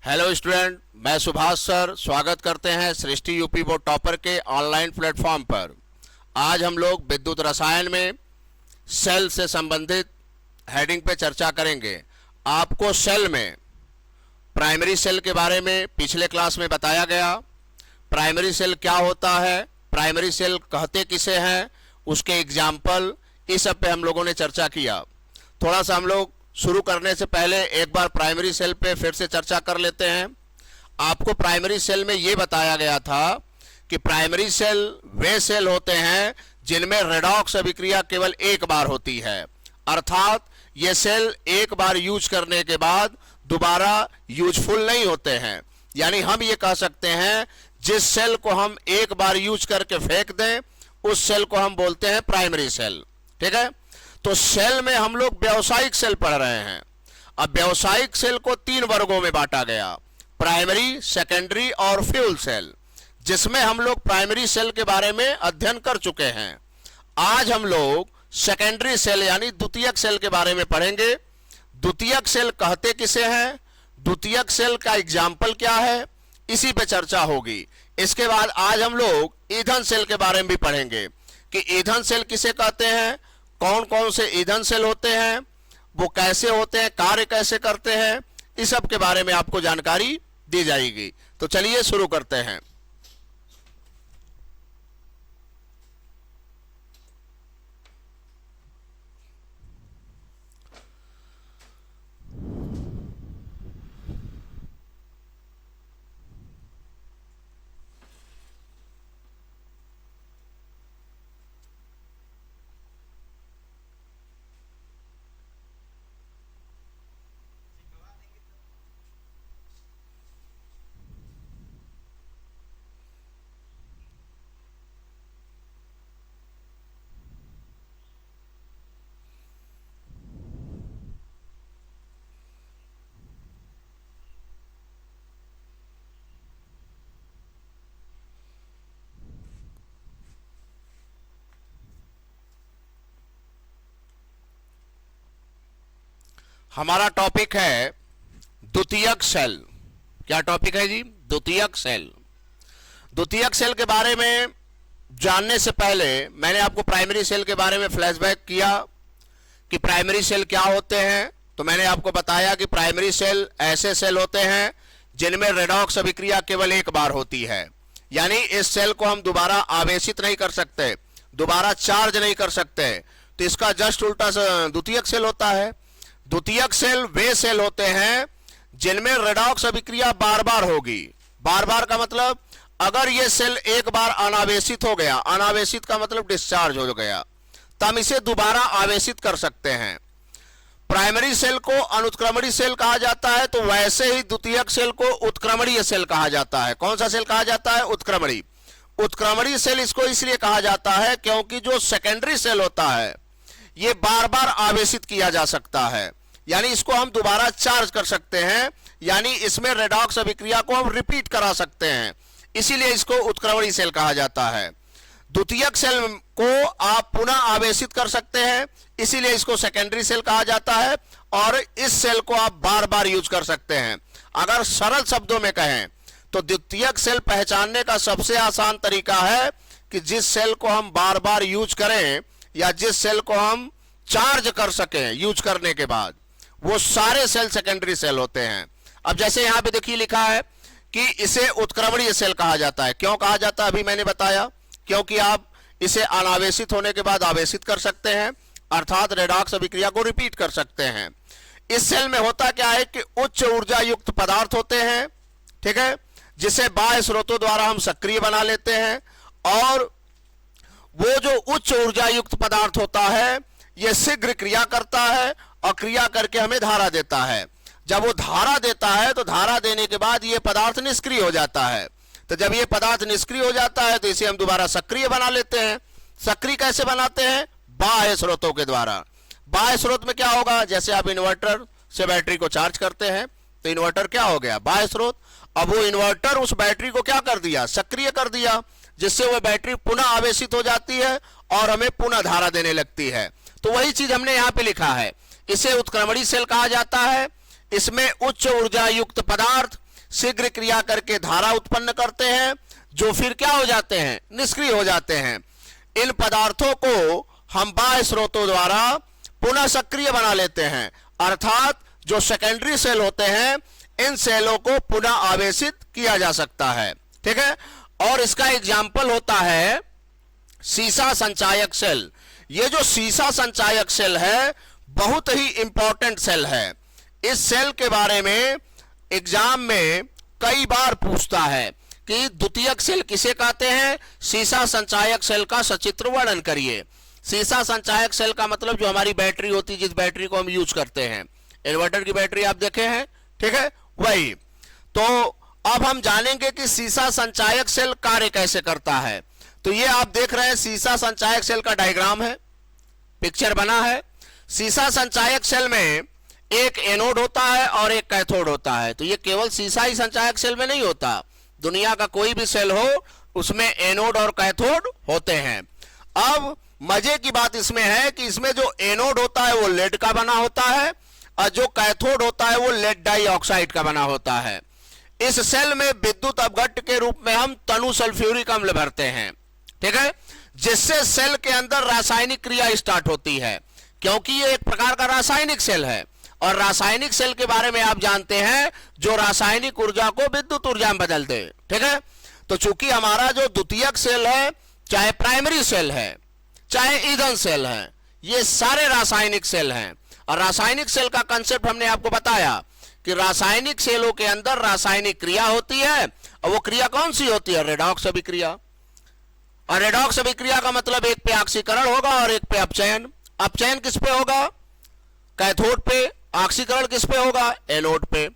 Hello student, मैं Subhash sir स्वागत करते हैं सृष्टि यूपी बोर्ड टॉपर के ऑनलाइन प्लेटफॉर्म पर। आज हम लोग विद्युत रसायन में सेल से संबंधित हेडिंग पे चर्चा करेंगे। आपको सेल में प्राइमरी सेल के बारे में पिछले क्लास में बताया गया। प्राइमरी सेल क्या होता है, प्राइमरी सेल कहते किसे हैं, उसके एग्जाम्पल, इस सब पे हम लोगों ने चर्चा किया। थोड़ा सा हम लोग शुरू करने से पहले एक बार प्राइमरी सेल पे फिर से चर्चा कर लेते हैं। आपको प्राइमरी सेल में ये बताया गया था कि प्राइमरी सेल वे सेल होते हैं जिनमें रेडॉक्स अभिक्रिया केवल एक बार होती है, अर्थात ये सेल एक बार यूज करने के बाद दोबारा यूजफुल नहीं होते हैं। यानी हम ये कह सकते हैं जिस सेल को हम एक बार यूज करके फेंक दें उस सेल को हम बोलते हैं प्राइमरी सेल। ठीक है, तो सेल में हम लोग व्यावसायिक सेल पढ़ रहे हैं। अब व्यावसायिक सेल को तीन वर्गों में बांटा गया, प्राइमरी, सेकेंडरी और फ्यूल सेल, जिसमें हम लोग प्राइमरी सेल के बारे में अध्ययन कर चुके हैं। आज हम लोग सेकेंडरी सेल यानी द्वितीयक सेल के बारे में पढ़ेंगे। द्वितीयक सेल कहते किसे हैं, द्वितीयक सेल का एग्जाम्पल क्या है, इसी पे चर्चा होगी। इसके बाद आज हम लोग ईंधन सेल के बारे में भी पढ़ेंगे कि ईंधन सेल किसे कहते हैं, कौन कौन से ईंधन सेल होते हैं, वो कैसे होते हैं, कार्य कैसे करते हैं, इस सब के बारे में आपको जानकारी दी जाएगी। तो चलिए शुरू करते हैं। हमारा टॉपिक है द्वितीयक सेल। क्या टॉपिक है जी? द्वितीयक सेल। द्वितीयक सेल के बारे में जानने से पहले मैंने आपको प्राइमरी सेल के बारे में फ्लैशबैक किया कि प्राइमरी सेल क्या होते हैं। तो मैंने आपको बताया कि प्राइमरी सेल ऐसे सेल होते हैं जिनमें रेडॉक्स अभिक्रिया केवल एक बार होती है, यानी इस सेल को हम दोबारा आवेशित नहीं कर सकते, दोबारा चार्ज नहीं कर सकते। तो इसका जस्ट उल्टा द्वितीयक सेल होता है। द्वितीयक सेल वे सेल होते हैं जिनमें रेडॉक्स अभिक्रिया बार बार होगी। बार बार का मतलब अगर ये सेल एक बार अनावेशित हो गया, अनावेशित का मतलब डिस्चार्ज हो गया, तो हम इसे दोबारा आवेशित कर सकते हैं। प्राइमरी सेल को अनुत्क्रमणीय सेल कहा जाता है, तो वैसे ही द्वितीयक सेल को उत्क्रमणीय सेल कहा जाता है। कौन सा सेल कहा जाता है? उत्क्रमणीय। उत्क्रमणीय सेल इसको इसलिए कहा जाता है क्योंकि जो सेकेंडरी सेल होता है ये बार बार आवेशित किया जा सकता है, यानी इसको हम दोबारा चार्ज कर सकते हैं, यानी इसमें रेडॉक्स अभिक्रिया को हम रिपीट करा सकते हैं, इसीलिए इसको उत्क्रमणीय सेल कहा जाता है। द्वितीयक सेल को आप पुनः आवेशित कर सकते हैं, इसीलिए इसको सेकेंडरी सेल कहा जाता है, और इस सेल को आप बार बार यूज कर सकते हैं। अगर सरल शब्दों में कहें तो द्वितीयक सेल पहचानने का सबसे आसान तरीका है कि जिस सेल को हम बार बार यूज करें या जिस सेल को हम चार्ज कर सकें यूज करने के बाद, वो सारे सेल सेकेंडरी सेल होते हैं। अब जैसे यहां पे देखिए लिखा है कि इसे उत्क्रमणीय सेल कहा जाता है। क्यों कहा जाता है? अभी मैंने बताया, क्योंकि आप इसे अनावेशित होने के बाद आवेशित कर सकते हैं, अर्थात रेडॉक्स अभिक्रिया को रिपीट कर सकते हैं। इस सेल में होता क्या है कि उच्च ऊर्जा युक्त पदार्थ होते हैं, ठीक है, जिसे बाह्य स्रोतों द्वारा हम सक्रिय बना लेते हैं, और वो जो उच्च ऊर्जा युक्त पदार्थ होता है ये शीघ्र क्रिया करता है और क्रिया करके हमें धारा देता है। जब वो धारा देता है तो धारा देने के बाद ये पदार्थ निष्क्रिय हो जाता है। तो जब ये पदार्थ निष्क्रिय हो जाता है तो इसे हम दोबारा सक्रिय बना लेते हैं। सक्रिय कैसे बनाते हैं? बाह्य स्रोतों के द्वारा। बाह्य स्रोत में क्या होगा? जैसे आप इन्वर्टर से बैटरी को चार्ज करते हैं तो इन्वर्टर क्या हो गया? बाह्य स्रोत। अब वो इन्वर्टर उस बैटरी को क्या कर दिया? सक्रिय कर दिया, जिससे वह बैटरी पुनः आवेशित हो जाती है और हमें पुनः धारा देने लगती है। तो वही चीज हमने यहां पे लिखा है, इसे उत्क्रमणीय सेल कहा जाता है। इसमें उच्च ऊर्जा युक्त पदार्थ शीघ्र क्रिया करके धारा उत्पन्न करते हैं, जो फिर क्या हो जाते हैं, निष्क्रिय हो जाते हैं। इन पदार्थों को हम बाह्य स्रोतों द्वारा पुनः सक्रिय बना लेते हैं, अर्थात जो सेकेंडरी सेल होते हैं इन सेलों को पुनः आवेशित किया जा सकता है। ठीक है, और इसका एग्जाम्पल होता है सीसा संचायक सेल। ये जो सीसा संचायक सेल है बहुत ही इंपॉर्टेंट सेल है। इस सेल के बारे में एग्जाम में कई बार पूछता है कि द्वितीयक सेल किसे कहते हैं, सीसा संचायक सेल का सचित्र वर्णन करिए। सीसा संचायक सेल का मतलब जो हमारी बैटरी होती है, जिस बैटरी को हम यूज करते हैं, इन्वर्टर की बैटरी आप देखे हैं, ठीक है, वही। तो अब हम जानेंगे कि सीसा संचायक सेल कार्य कैसे करता है। तो ये आप देख रहे हैं सीसा संचायक सेल का डायग्राम है, पिक्चर बना है। सीसा संचायक सेल में एक एनोड होता है और एक कैथोड होता है। तो ये केवल सीसा ही संचायक सेल में नहीं होता, दुनिया का कोई भी सेल हो उसमें एनोड और कैथोड होते हैं। अब मजे की बात इसमें है कि इसमें जो एनोड होता है वो लेड का बना होता है और जो कैथोड होता है वो लेड डाइऑक्साइड का बना होता है। इस सेल में विद्युत अपघट्ट के रूप में हम तनु सल्फ्यूरिक अम्ल भरते हैं, ठीक है, जिससे सेल के अंदर रासायनिक क्रिया स्टार्ट होती है, क्योंकि ये एक प्रकार का रासायनिक सेल है। और रासायनिक सेल के बारे में आप जानते हैं जो रासायनिक ऊर्जा को विद्युत ऊर्जा में बदल दे, ठीक है। तो चूंकि हमारा जो द्वितीयक सेल है, चाहे प्राइमरी सेल है चाहे ईंधन सेल है, ये सारे रासायनिक सेल हैं। और रासायनिक सेल का कंसेप्ट हमने आपको बताया कि रासायनिक सेलों के अंदर रासायनिक क्रिया होती है, और वो क्रिया कौन सी होती है, रेडॉक्स अभिक्रिया। और रेडॉक्स अभिक्रिया का मतलब एक पे ऑक्सीकरण होगा और एक पे अपचयन। अपचयन किस पे होगा, कैथोड पे, ऑक्सीकरण किस पे होगा, एनोड पे।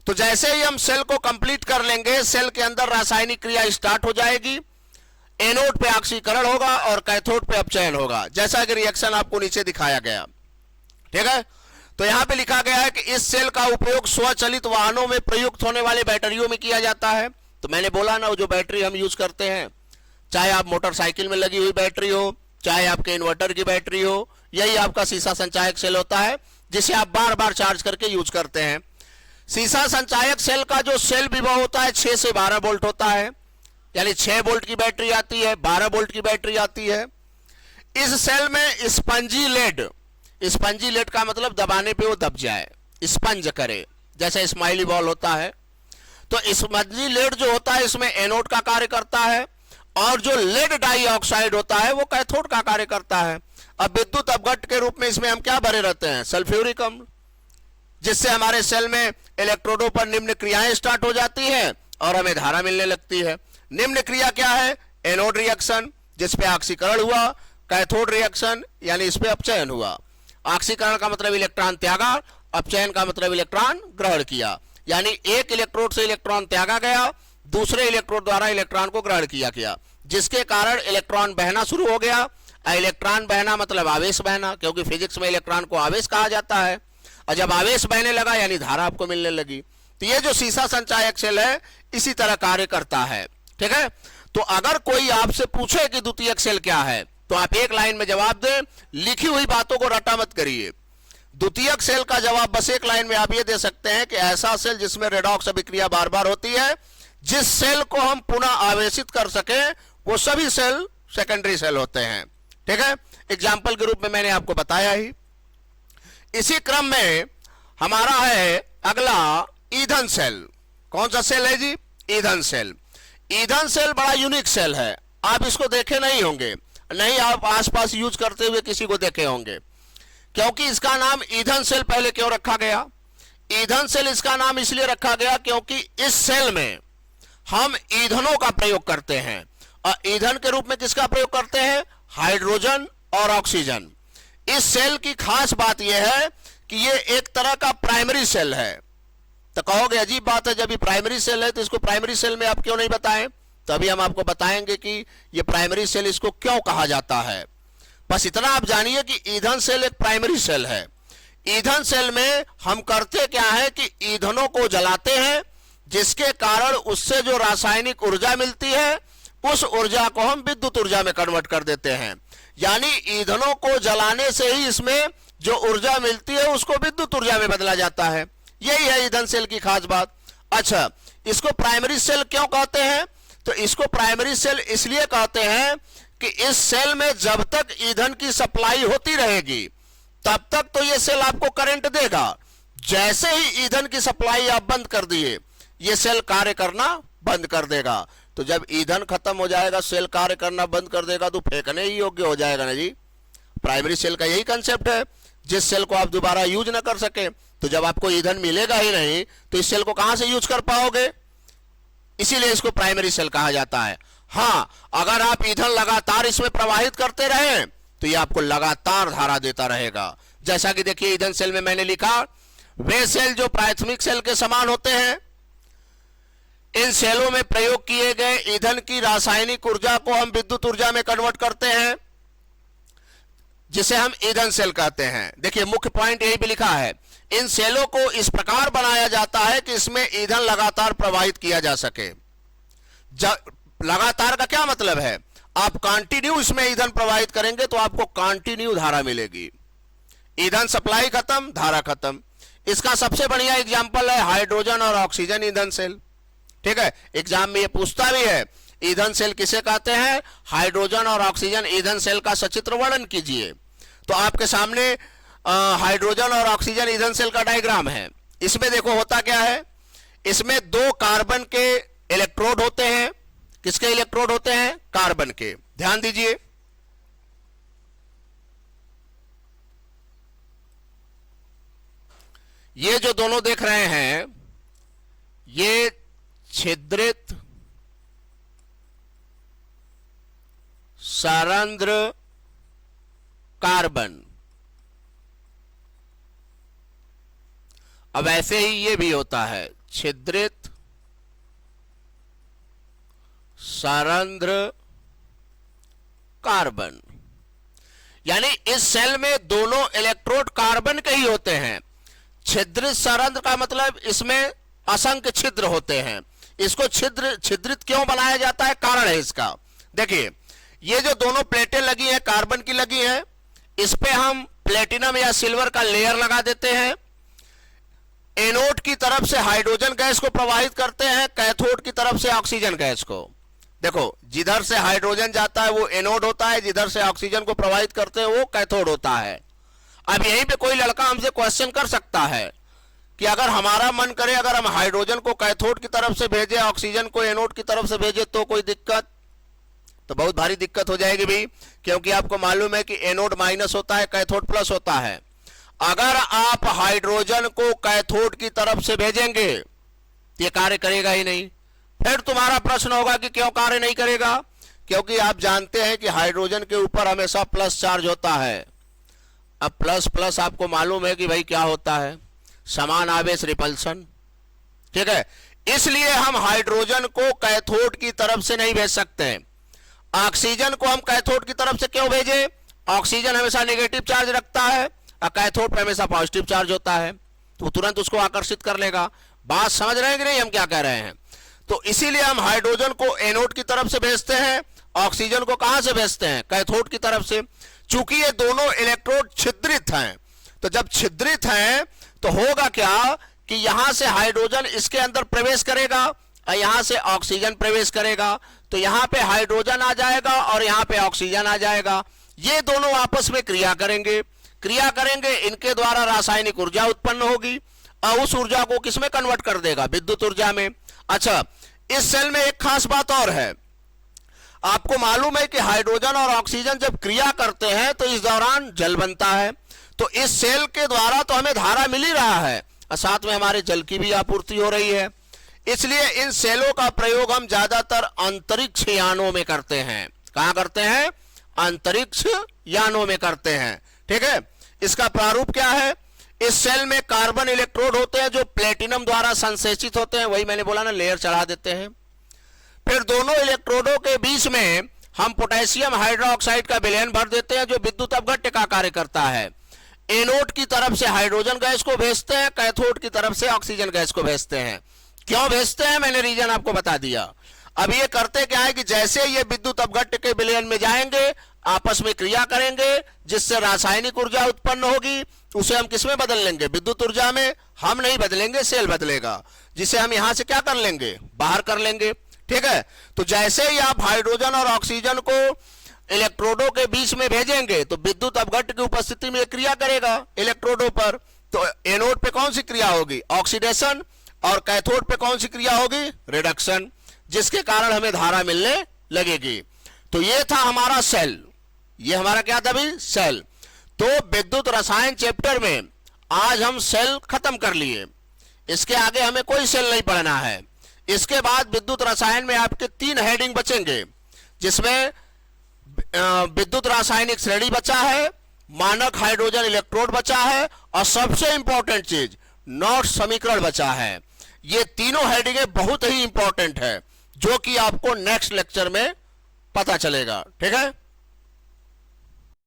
तो जैसे ही हम सेल को कंप्लीट कर लेंगे, सेल के अंदर रासायनिक क्रिया स्टार्ट हो जाएगी, एनोड पे ऑक्सीकरण होगा और कैथोड पे अपचयन होगा, जैसा कि रिएक्शन आपको नीचे दिखाया गया, ठीक है। तो यहां पे लिखा गया है कि इस सेल का उपयोग स्वचालित वाहनों में प्रयुक्त होने वाले बैटरियों में किया जाता है। तो मैंने बोला ना, जो बैटरी हम यूज करते हैं, चाहे आप मोटरसाइकिल में लगी हुई बैटरी हो, चाहे आपके इन्वर्टर की बैटरी हो, यही आपका सीसा संचायक सेल होता है, जिसे आप बार बार चार्ज करके यूज करते हैं। सीसा संचायक सेल का जो सेल विभव होता है 6 से 12 वोल्ट होता है, यानी 6 वोल्ट की बैटरी आती है, 12 वोल्ट की बैटरी आती है। इस सेल में स्पंजी लेड, स्पंजी लेड का मतलब दबाने पे वो दब जाए, स्पंज करे, जैसे स्माइली बॉल होता है। तो स्पंजी लेड जो होता है इसमें एनोड का कार्य करता है, और जो लेड डाइऑक्साइड होता है वो कैथोड का कार्य करता है। अब विद्युत अपघट्ट के रूप में इसमें हम क्या भरे रहते हैं, सल्फ्यूरिक अम्ल, जिससे हमारे सेल में इलेक्ट्रोडों पर निम्न क्रियाएं स्टार्ट हो जाती हैं और हमें धारा मिलने लगती है। निम्न क्रिया क्या है, एनोड रिएक्शन जिसपे ऑक्सीकरण हुआ, कैथोड रिएक्शन यानी इस पे अपचयन हुआ। ऑक्सीकरण का मतलब इलेक्ट्रॉन त्यागा, अपचयन का मतलब इलेक्ट्रॉन ग्रहण किया, यानी एक इलेक्ट्रोड से इलेक्ट्रॉन त्यागा गया, दूसरे इलेक्ट्रोड द्वारा इलेक्ट्रॉन को ग्रहण किया गया, जिसके कारण इलेक्ट्रॉन बहना शुरू हो गया। इलेक्ट्रॉन बहना मतलब आवेश बहना, क्योंकि फिजिक्स में इलेक्ट्रॉन को आवेश कहा जाता है, और जब आवेश बहने लगा यानी धारा आपको मिलने लगी। तो ये जो सीसा संचायक सेल है इसी तरह कार्य करता है, ठीक है। तो अगर कोई आपसे पूछे कि द्वितीयक सेल क्या है, तो आप एक लाइन में जवाब दें, लिखी हुई बातों को रटा मत करिए। द्वितीयक सेल का जवाब बस एक लाइन में आप ये दे सकते हैं कि ऐसा सेल जिसमें रेडॉक्स अभिक्रिया बार बार होती है, जिस सेल को हम पुनः आवेशित कर सके, वो सभी सेल सेकेंडरी सेल होते हैं, ठीक है। एग्जाम्पल के रूप में मैंने आपको बताया ही। इसी क्रम में हमारा है अगला ईंधन सेल। कौन सा सेल है जी, ईंधन सेल। ईंधन सेल बड़ा यूनिक सेल है, आप इसको देखे नहीं होंगे, नहीं आप आसपास यूज करते हुए किसी को देखे होंगे। क्योंकि इसका नाम ईंधन सेल पहले क्यों रखा गया, ईंधन सेल इसका नाम इसलिए रखा गया क्योंकि इस सेल में हम ईंधनों का प्रयोग करते हैं, और ईंधन के रूप में किसका प्रयोग करते हैं, हाइड्रोजन और ऑक्सीजन। इस सेल की खास बात यह है कि ये एक तरह का प्राइमरी सेल है। तो कहोगे अजीब बात है, जब ये प्राइमरी सेल है तो इसको प्राइमरी सेल में आप क्यों नहीं बताएं, तो अभी हम आपको बताएंगे कि ये प्राइमरी सेल इसको क्यों कहा जाता है। बस इतना आप जानिए कि ईंधन सेल एक प्राइमरी सेल है। ईंधन सेल में हम करते क्या है कि ईंधनों को जलाते हैं, जिसके कारण उससे जो रासायनिक ऊर्जा मिलती है उस ऊर्जा को हम विद्युत ऊर्जा में कन्वर्ट कर देते हैं। यानी ईंधनों को जलाने से ही इसमें जो ऊर्जा मिलती है उसको विद्युत ऊर्जा में बदला जाता है। यही है ईंधन सेल की खास बात। अच्छा, इसको प्राइमरी सेल क्यों कहते हैं? तो इसको प्राइमरी सेल इसलिए कहते हैं कि इस सेल में जब तक ईंधन की सप्लाई होती रहेगी तब तक तो ये सेल आपको करंट देगा। जैसे ही ईंधन की सप्लाई आप बंद कर दिए, ये सेल कार्य करना बंद कर देगा। तो जब ईंधन खत्म हो जाएगा, सेल कार्य करना बंद कर देगा, तो फेंकने ही योग्य हो जाएगा ना जी। प्राइमरी सेल का यही कंसेप्ट है, जिस सेल को आप दोबारा यूज ना कर सके। तो जब आपको ईंधन मिलेगा ही नहीं तो इस सेल को कहां से यूज कर पाओगे? इसीलिए इसको प्राइमरी सेल कहा जाता है। हां, अगर आप ईंधन लगातार इसमें प्रवाहित करते रहे तो ये आपको लगातार धारा देता रहेगा। जैसा कि देखिए ईंधन सेल में मैंने लिखा, वे सेल जो प्राथमिक सेल के समान होते हैं, इन सेलों में प्रयोग किए गए ईंधन की रासायनिक ऊर्जा को हम विद्युत ऊर्जा में कन्वर्ट करते हैं, जिसे हम ईंधन सेल कहते हैं। देखिए मुख्य पॉइंट यही भी लिखा है, इन सेलों को इस प्रकार बनाया जाता है कि इसमें ईंधन लगातार प्रवाहित किया जा सके। लगातार का क्या मतलब है? आप कंटिन्यू इसमें ईंधन प्रवाहित करेंगे तो आपको कंटिन्यू धारा मिलेगी। ईंधन सप्लाई खत्म, धारा खत्म। इसका सबसे बढ़िया एग्जांपल है हाइड्रोजन और ऑक्सीजन ईंधन सेल। ठीक है, एग्जाम में ये पूछता भी है, ईंधन सेल किसे कहते हैं? हाइड्रोजन और ऑक्सीजन ईंधन सेल का सचित्र वर्णन कीजिए। तो आपके सामने हाइड्रोजन और ऑक्सीजन ईंधन सेल का डायग्राम है। इसमें देखो होता क्या है, इसमें दो कार्बन के इलेक्ट्रोड होते हैं। किसके इलेक्ट्रोड होते हैं? कार्बन के। ध्यान दीजिए, ये जो दोनों देख रहे हैं, ये छिद्रित सरंध्र कार्बन। अब ऐसे ही ये भी होता है, छिद्रित सरंध्र कार्बन। यानी इस सेल में दोनों इलेक्ट्रोड कार्बन के ही होते हैं। छिद्रित सरंध्र का मतलब इसमें असंख्य छिद्र होते हैं। इसको छिद्रित क्यों बनाया जाता है? कारण है इसका। देखिए ये जो दोनों प्लेटें लगी हैं, कार्बन की लगी हैं, इस पे हम प्लेटिनम या सिल्वर का लेयर लगा देते हैं। एनोड की तरफ से हाइड्रोजन गैस को प्रवाहित करते हैं, कैथोड की तरफ से ऑक्सीजन गैस को। देखो जिधर से हाइड्रोजन जाता है वो एनोड होता है, जिधर से ऑक्सीजन को प्रवाहित करते हैं वो कैथोड होता है। अब यहीं पे कोई लड़का हमसे क्वेश्चन कर सकता है कि अगर हमारा मन करे, अगर हम हाइड्रोजन को कैथोड की तरफ से भेजे, ऑक्सीजन को एनोड की तरफ से भेजे, तो कोई दिक्कत? तो बहुत भारी दिक्कत हो जाएगी भी, क्योंकि आपको मालूम है कि एनोड माइनस होता है, कैथोड प्लस होता है। अगर आप हाइड्रोजन को कैथोड की तरफ से भेजेंगे तो ये कार्य करेगा ही नहीं। फिर तुम्हारा प्रश्न होगा कि क्यों कार्य नहीं करेगा? क्योंकि आप जानते हैं कि हाइड्रोजन के ऊपर हमेशा प्लस चार्ज होता है। अब प्लस प्लस आपको मालूम है कि भाई क्या होता है, समान आवेश रिपल्सन। ठीक है, इसलिए हम हाइड्रोजन को कैथोड की तरफ से नहीं भेज सकते। ऑक्सीजन को हम कैथोड की तरफ से क्यों भेजें? ऑक्सीजन हमेशा नेगेटिव चार्ज रखता है और कैथोड पे हमेशा पॉजिटिव चार्ज होता है, तो तुरंत उसको आकर्षित कर लेगा। बात समझ रहे हैं कि नहीं हम क्या कह रहे हैं? तो इसीलिए हम हाइड्रोजन को एनोड की तरफ से भेजते हैं, ऑक्सीजन को कहां से भेजते हैं? कैथोड की तरफ से। चूंकि ये दोनों इलेक्ट्रोड छिद्रित हैं, तो जब छिद्रित हैं तो होगा क्या कि यहां से हाइड्रोजन इसके अंदर प्रवेश करेगा और यहां से ऑक्सीजन प्रवेश करेगा, तो यहां पे हाइड्रोजन आ जाएगा और यहां पे ऑक्सीजन आ जाएगा। ये दोनों आपस में क्रिया करेंगे, इनके द्वारा रासायनिक ऊर्जा उत्पन्न होगी और उस ऊर्जा को किसमें कन्वर्ट कर देगा? विद्युत ऊर्जा में। अच्छा, इस सेल में एक खास बात और है। आपको मालूम है कि हाइड्रोजन और ऑक्सीजन जब क्रिया करते हैं तो इस दौरान जल बनता है। तो इस सेल के द्वारा तो हमें धारा मिल ही रहा है और साथ में हमारे जल की भी आपूर्ति हो रही है। इसलिए इन सेलों का प्रयोग हम ज्यादातर अंतरिक्ष यानों में करते हैं। कहां करते हैं? अंतरिक्ष यानों में करते हैं। ठीक है, इसका प्रारूप क्या है? इस सेल में कार्बन इलेक्ट्रोड होते हैं जो प्लेटिनम द्वारा संश्लेषित होते हैं, वही मैंने बोला ना, लेयर चढ़ा देते हैं। फिर दोनों इलेक्ट्रोडों के बीच में हम पोटेशियम हाइड्रोक्साइड का विलयन भर देते हैं जो विद्युत अपघट्य का कार्य करता है। एनोड की तरफ से हाइड्रोजन गैस को भेजते हैं, कैथोड की तरफ से ऑक्सीजन गैस को भेजते हैं। क्यों भेजते हैं मैंने रीजन आपको बता दिया। अब ये करते क्या है कि जैसे ये विद्युत अपघट्य के विलयन में जाएंगे आपस में क्रिया करेंगे जिससे रासायनिक ऊर्जा उत्पन्न होगी, उसे हम किसमें बदल लेंगे? विद्युत ऊर्जा में। हम नहीं बदलेंगे, सेल बदलेगा, जिसे हम यहां से क्या कर लेंगे? बाहर कर लेंगे। ठीक है, तो जैसे ही आप हाइड्रोजन और ऑक्सीजन को इलेक्ट्रोडों के बीच में भेजेंगे तो विद्युत अपघट्ट की उपस्थिति में क्रिया करेगा इलेक्ट्रोडों पर। तो एनोड पे कौन सी क्रिया होगी? ऑक्सीडेशन। और कैथोड पे कौन सी क्रिया होगी? रिडक्शन, जिसके कारण हमें धारा मिलने लगेगी। तो ये था हमारा सेल। ये हमारा क्या था भाई? सेल। तो विद्युत रसायन चैप्टर में आज हम सेल खत्म कर लिए। इसके आगे हमें कोई सेल नहीं पढ़ना है। इसके बाद विद्युत रसायन में आपके 3 हेडिंग बचेंगे, जिसमें विद्युत रासायनिक श्रेणी बचा है, मानक हाइड्रोजन इलेक्ट्रोड बचा है, और सबसे इंपॉर्टेंट चीज नॉट्स समीकरण बचा है। ये तीनों हेडिंगें बहुत ही इंपॉर्टेंट है, जो कि आपको नेक्स्ट लेक्चर में पता चलेगा। ठीक है।